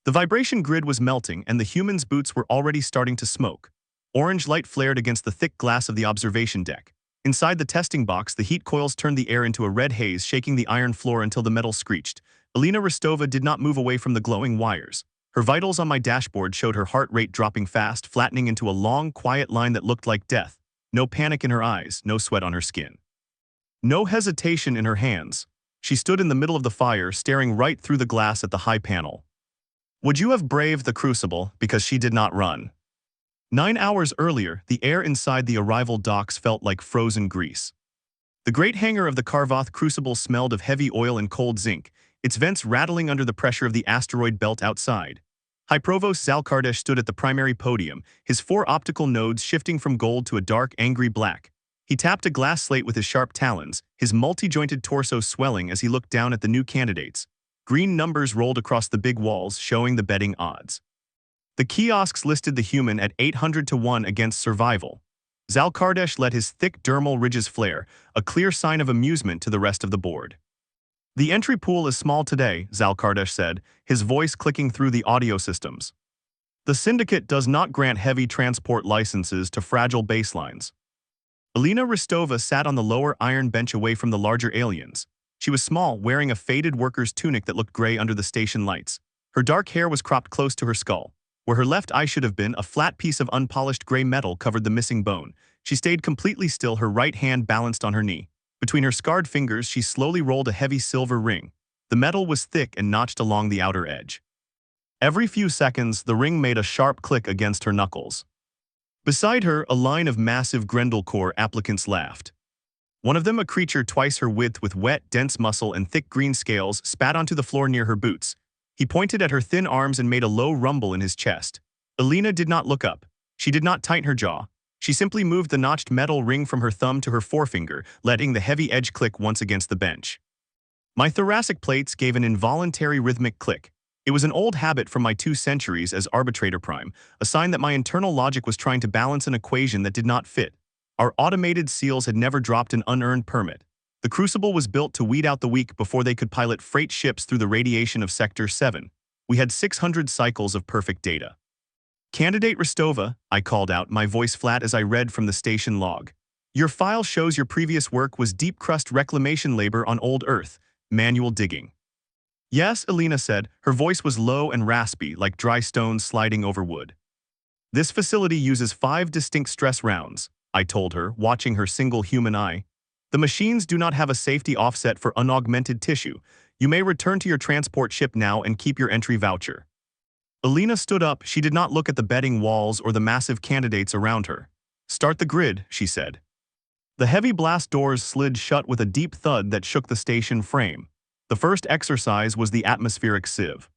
The vibration grid was melting and the human's boots were already starting to smoke. Orange light flared against the thick glass of the observation deck. Inside the testing box, the heat coils turned the air into a red haze, shaking the iron floor until the metal screeched. Alina Rostova did not move away from the glowing wires. Her vitals on my dashboard showed her heart rate dropping fast, flattening into a long, quiet line that looked like death. No panic in her eyes, no sweat on her skin. No hesitation in her hands. She stood in the middle of the fire, staring right through the glass at the high panel. Would you have braved the crucible? Because she did not run. 9 hours earlier, the air inside the arrival docks felt like frozen grease. The great hangar of the Karvoth crucible smelled of heavy oil and cold zinc, its vents rattling under the pressure of the asteroid belt outside. High Provost Zalkardesh stood at the primary podium, his 4 optical nodes shifting from gold to a dark, angry black. He tapped a glass slate with his sharp talons, his multi-jointed torso swelling as he looked down at the new candidates. Green numbers rolled across the big walls, showing the betting odds. The kiosks listed the human at 800 to 1 against survival. Zalkardesh let his thick dermal ridges flare, a clear sign of amusement to the rest of the board. The entry pool is small today, Zalkardesh said, his voice clicking through the audio systems. The syndicate does not grant heavy transport licenses to fragile baselines. Alina Rostova sat on the lower iron bench away from the larger aliens. She was small, wearing a faded worker's tunic that looked gray under the station lights. Her dark hair was cropped close to her skull. Where her left eye should have been, a flat piece of unpolished gray metal covered the missing bone. She stayed completely still, her right hand balanced on her knee. Between her scarred fingers, she slowly rolled a heavy silver ring. The metal was thick and notched along the outer edge. Every few seconds, the ring made a sharp click against her knuckles. Beside her, a line of massive Grendelcore applicants laughed. One of them, a creature twice her width with wet, dense muscle and thick green scales, spat onto the floor near her boots. He pointed at her thin arms and made a low rumble in his chest. Alina did not look up. She did not tighten her jaw. She simply moved the notched metal ring from her thumb to her forefinger, letting the heavy edge click once against the bench. My thoracic plates gave an involuntary rhythmic click. It was an old habit from my 2 centuries as arbitrator prime, a sign that my internal logic was trying to balance an equation that did not fit. Our automated seals had never dropped an unearned permit. The Crucible was built to weed out the weak before they could pilot freight ships through the radiation of Sector 7. We had 600 cycles of perfect data. Candidate Rostova, I called out, my voice flat as I read from the station log. Your file shows your previous work was deep crust reclamation labor on old Earth, manual digging. Yes, Alina said. Her voice was low and raspy, like dry stones sliding over wood. This facility uses 5 distinct stress rounds, I told her, watching her single human eye. The machines do not have a safety offset for unaugmented tissue. You may return to your transport ship now and keep your entry voucher. Alina stood up. She did not look at the betting walls or the massive candidates around her. Start the grid, she said. The heavy blast doors slid shut with a deep thud that shook the station frame. The first exercise was the atmospheric sieve.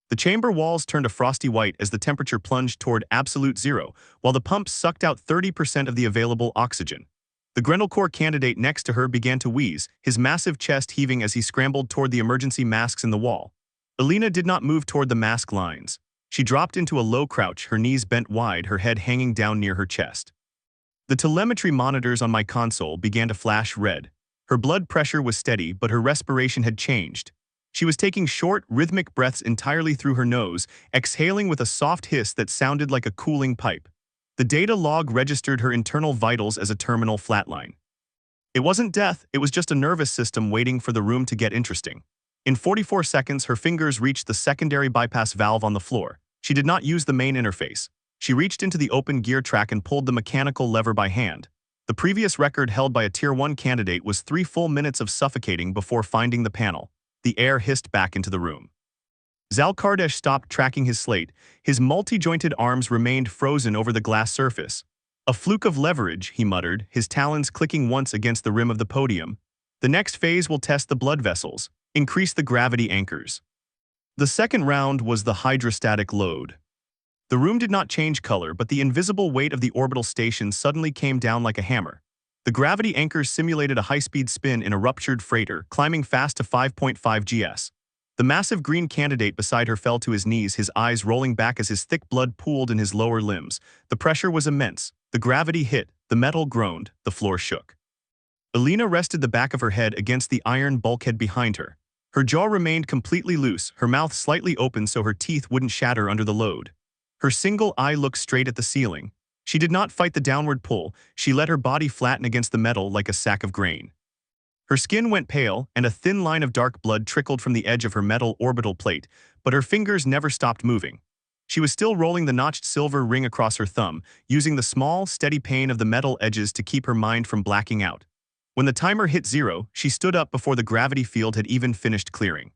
The chamber walls turned a frosty white as the temperature plunged toward absolute zero, while the pumps sucked out 30% of the available oxygen. The Grendelcore candidate next to her began to wheeze, his massive chest heaving as he scrambled toward the emergency masks in the wall. Alina did not move toward the mask lines. She dropped into a low crouch, her knees bent wide, her head hanging down near her chest. The telemetry monitors on my console began to flash red. Her blood pressure was steady, but her respiration had changed. She was taking short, rhythmic breaths entirely through her nose, exhaling with a soft hiss that sounded like a cooling pipe. The data log registered her internal vitals as a terminal flatline. It wasn't death, it was just a nervous system waiting for the room to get interesting. In 44 seconds, her fingers reached the secondary bypass valve on the floor. She did not use the main interface. She reached into the open gear track and pulled the mechanical lever by hand. The previous record held by a Tier 1 candidate was 3 full minutes of suffocating before finding the panel. The air hissed back into the room. Zalkardesh stopped tracking his slate. His multi-jointed arms remained frozen over the glass surface. A fluke of leverage, he muttered, his talons clicking once against the rim of the podium. The next phase will test the blood vessels, increase the gravity anchors. The second round was the hydrostatic load. The room did not change color, but the invisible weight of the orbital station suddenly came down like a hammer. The gravity anchors simulated a high-speed spin in a ruptured freighter, climbing fast to 5.5 gs. The massive green candidate beside her fell to his knees, his eyes rolling back as his thick blood pooled in his lower limbs. The pressure was immense. The gravity hit, the metal groaned, the floor shook. Alina rested the back of her head against the iron bulkhead behind her. Her jaw remained completely loose, her mouth slightly open so her teeth wouldn't shatter under the load. Her single eye looked straight at the ceiling. She did not fight the downward pull, she let her body flatten against the metal like a sack of grain. Her skin went pale, and a thin line of dark blood trickled from the edge of her metal orbital plate, but her fingers never stopped moving. She was still rolling the notched silver ring across her thumb, using the small, steady pain of the metal edges to keep her mind from blacking out. When the timer hit 0, she stood up before the gravity field had even finished clearing.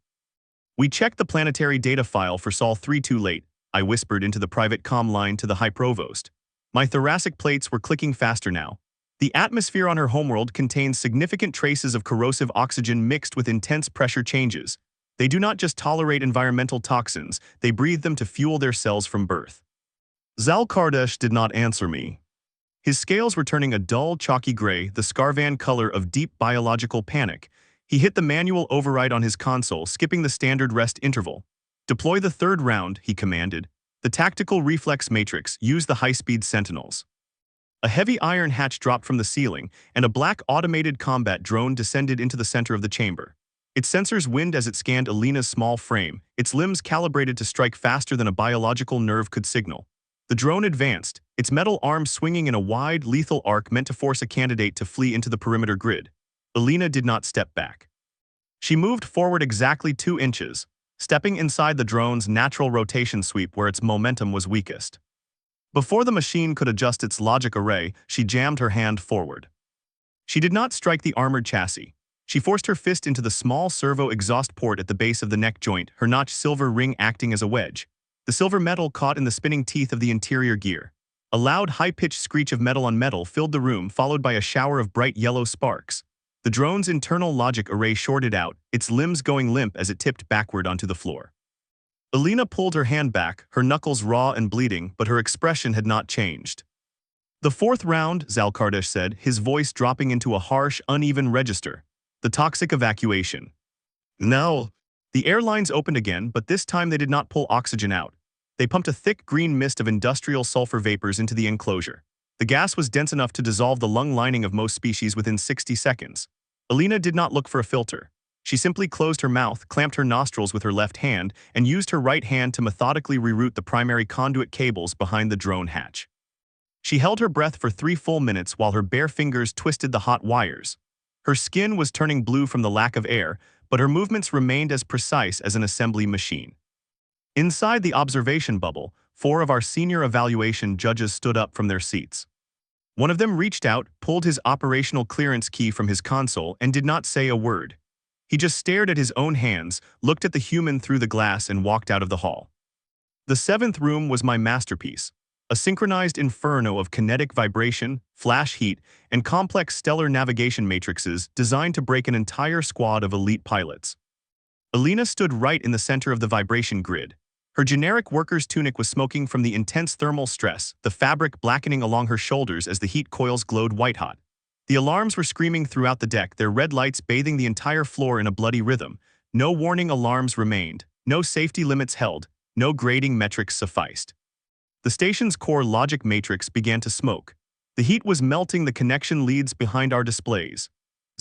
"We checked the planetary data file for Sol 3 too late," I whispered into the private comm line to the High Provost. My thoracic plates were clicking faster now. The atmosphere on her homeworld contains significant traces of corrosive oxygen mixed with intense pressure changes. They do not just tolerate environmental toxins, they breathe them to fuel their cells from birth. Zal Kardesh did not answer me. His scales were turning a dull, chalky gray, the Scarvan color of deep biological panic. He hit the manual override on his console, skipping the standard rest interval. "Deploy the third round," he commanded. "The tactical reflex matrix, use the high-speed sentinels." A heavy iron hatch dropped from the ceiling, and a black automated combat drone descended into the center of the chamber. Its sensors winced as it scanned Alina's small frame, its limbs calibrated to strike faster than a biological nerve could signal. The drone advanced, its metal arms swinging in a wide, lethal arc meant to force a candidate to flee into the perimeter grid. Alina did not step back. She moved forward exactly 2 inches, stepping inside the drone's natural rotation sweep where its momentum was weakest. Before the machine could adjust its logic array, she jammed her hand forward. She did not strike the armored chassis. She forced her fist into the small servo exhaust port at the base of the neck joint, her notched silver ring acting as a wedge. The silver metal caught in the spinning teeth of the interior gear. A loud, high-pitched screech of metal on metal filled the room, followed by a shower of bright yellow sparks. The drone's internal logic array shorted out, its limbs going limp as it tipped backward onto the floor. Alina pulled her hand back, her knuckles raw and bleeding, but her expression had not changed. "The fourth round," Zal Kardesh said, his voice dropping into a harsh, uneven register. "The toxic evacuation." Now, the airlines opened again, but this time they did not pull oxygen out. They pumped a thick green mist of industrial sulfur vapors into the enclosure. The gas was dense enough to dissolve the lung lining of most species within 60 seconds. Alina did not look for a filter. She simply closed her mouth, clamped her nostrils with her left hand, and used her right hand to methodically reroute the primary conduit cables behind the drone hatch. She held her breath for 3 full minutes while her bare fingers twisted the hot wires. Her skin was turning blue from the lack of air, but her movements remained as precise as an assembly machine. Inside the observation bubble, 4 of our senior evaluation judges stood up from their seats. One of them reached out, pulled his operational clearance key from his console, and did not say a word. He just stared at his own hands, looked at the human through the glass, and walked out of the hall. The 7th room was my masterpiece, a synchronized inferno of kinetic vibration, flash heat, and complex stellar navigation matrices designed to break an entire squad of elite pilots. Alina stood right in the center of the vibration grid. Her generic worker's tunic was smoking from the intense thermal stress, the fabric blackening along her shoulders as the heat coils glowed white-hot. The alarms were screaming throughout the deck, their red lights bathing the entire floor in a bloody rhythm. No warning alarms remained, no safety limits held, no grading metrics sufficed. The station's core logic matrix began to smoke. The heat was melting the connection leads behind our displays.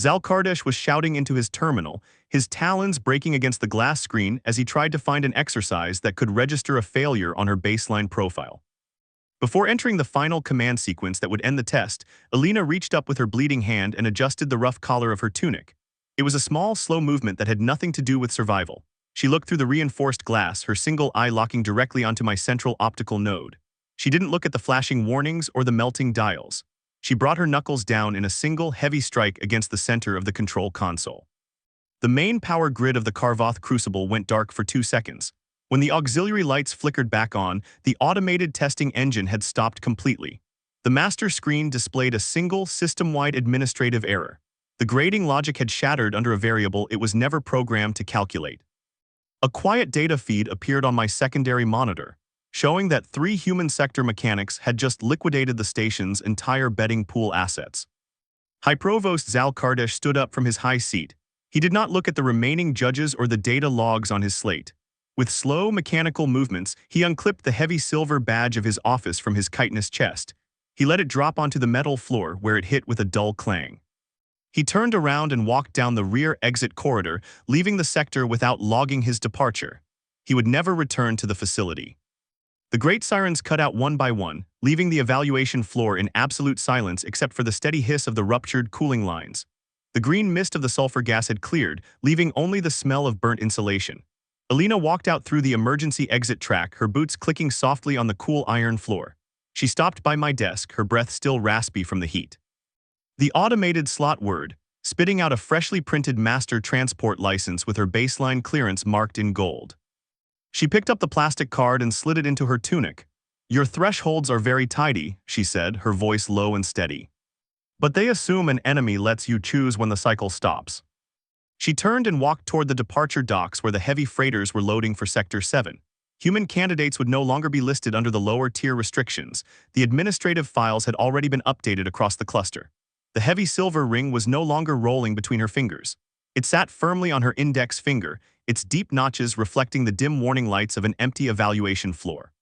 Zal Kardesh was shouting into his terminal, his talons breaking against the glass screen as he tried to find an exercise that could register a failure on her baseline profile. Before entering the final command sequence that would end the test, Alina reached up with her bleeding hand and adjusted the rough collar of her tunic. It was a small, slow movement that had nothing to do with survival. She looked through the reinforced glass, her single eye locking directly onto my central optical node. She didn't look at the flashing warnings or the melting dials. She brought her knuckles down in a single, heavy strike against the center of the control console. The main power grid of the Karvoth crucible went dark for 2 seconds. When the auxiliary lights flickered back on, the automated testing engine had stopped completely. The master screen displayed a single, system-wide administrative error. The grading logic had shattered under a variable it was never programmed to calculate. A quiet data feed appeared on my secondary monitor, showing that 3 human sector mechanics had just liquidated the station's entire betting pool assets. High Provost Zal Kardesh stood up from his high seat. He did not look at the remaining judges or the data logs on his slate. With slow, mechanical movements, he unclipped the heavy silver badge of his office from his chitinous chest. He let it drop onto the metal floor where it hit with a dull clang. He turned around and walked down the rear exit corridor, leaving the sector without logging his departure. He would never return to the facility. The great sirens cut out one by one, leaving the evaluation floor in absolute silence except for the steady hiss of the ruptured cooling lines. The green mist of the sulfur gas had cleared, leaving only the smell of burnt insulation. Alina walked out through the emergency exit track, her boots clicking softly on the cool iron floor. She stopped by my desk, her breath still raspy from the heat. The automated slot word, spitting out a freshly printed master transport license with her baseline clearance marked in gold. She picked up the plastic card and slid it into her tunic. "Your thresholds are very tidy," she said, her voice low and steady. "But they assume an enemy lets you choose when the cycle stops." She turned and walked toward the departure docks where the heavy freighters were loading for Sector 7. Human candidates would no longer be listed under the lower-tier restrictions. The administrative files had already been updated across the cluster. The heavy silver ring was no longer rolling between her fingers. It sat firmly on her index finger, its deep notches reflecting the dim warning lights of an empty evaluation floor.